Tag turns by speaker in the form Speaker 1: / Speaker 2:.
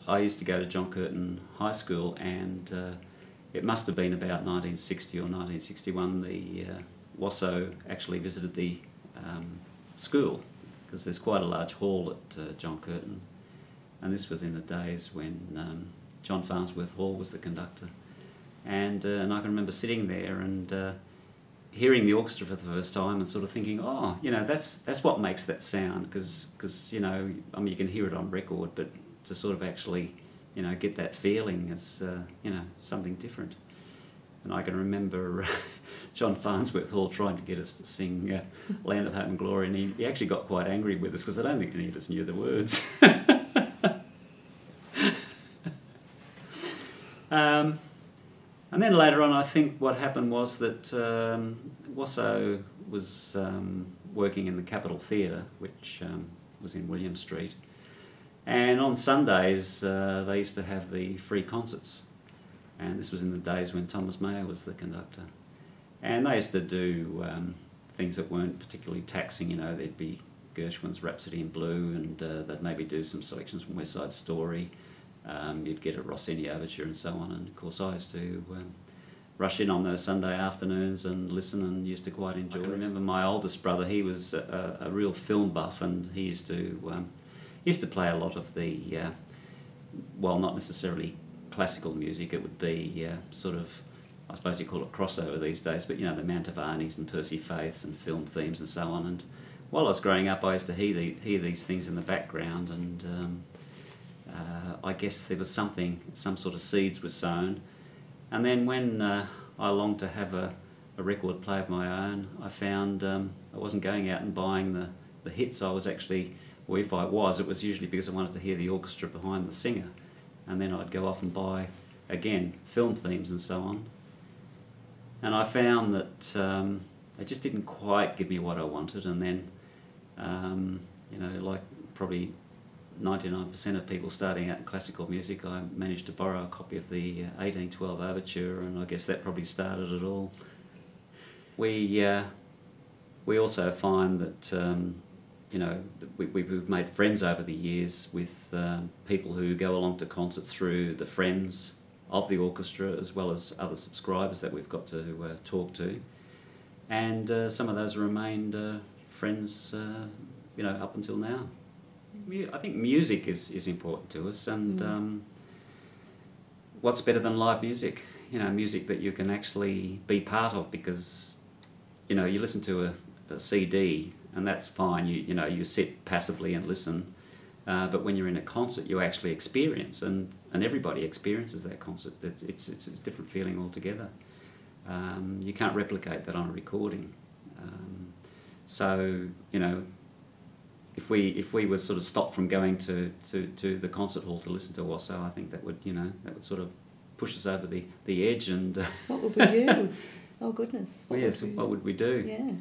Speaker 1: I used to go to John Curtin High School, and it must have been about 1960 or 1961 the WASO actually visited the school, because there's quite a large hall at John Curtin, and this was in the days when John Farnsworth Hall was the conductor, and I can remember sitting there and hearing the orchestra for the first time and sort of thinking, oh, you know, that's what makes that sound, because you know, I mean, you can hear it on record, but to sort of actually, you know, get that feeling is, you know, something different. And I can remember John Farnsworth Hall trying to get us to sing Land of Hope and Glory, and he actually got quite angry with us because I don't think any of us knew the words. And then later on, I think what happened was that WASO was working in the Capitol Theatre, which was in William Street. And on Sundays, they used to have the free concerts. And this was in the days when Thomas Mayer was the conductor. And they used to do things that weren't particularly taxing, you know, there'd be Gershwin's Rhapsody in Blue, and they'd maybe do some selections from West Side Story. You'd get a Rossini overture and so on. And of course I used to rush in on those Sunday afternoons and listen, and used to quite enjoy it. I remember my oldest brother, he was a real film buff, and he used to play a lot of the, well, not necessarily classical music, it would be sort of, I suppose you call it crossover these days, but you know, the Mantovanis and Percy Faiths and film themes and so on. And while I was growing up, I used to hear these things in the background, and I guess there was some sort of seeds were sown. And then when I longed to have a record player of my own, I found I wasn't going out and buying the hits. I was actually, or if I was, it was usually because I wanted to hear the orchestra behind the singer. And then I'd go off and buy, again, film themes and so on. And I found that they just didn't quite give me what I wanted. And then, you know, like probably 99% of people starting out in classical music, I managed to borrow a copy of the 1812 Overture, and I guess that probably started it all. We also find that you know, we've made friends over the years with people who go along to concerts through the friends of the orchestra, as well as other subscribers that we've got to talk to, and some of those remained friends, you know, up until now. I think music is important to us, and what's better than live music? You know, music that you can actually be part of, because, you know, you listen to a CD and that's fine, you know, you sit passively and listen, but when you're in a concert you actually experience, and everybody experiences that concert. It's a different feeling altogether. You can't replicate that on a recording. So, you know, if we were sort of stopped from going to the concert hall to listen to WASO, I think that would, you know, that would sort of push us over the edge. And
Speaker 2: what would we do? Oh goodness.
Speaker 1: What would we do?
Speaker 2: Yeah.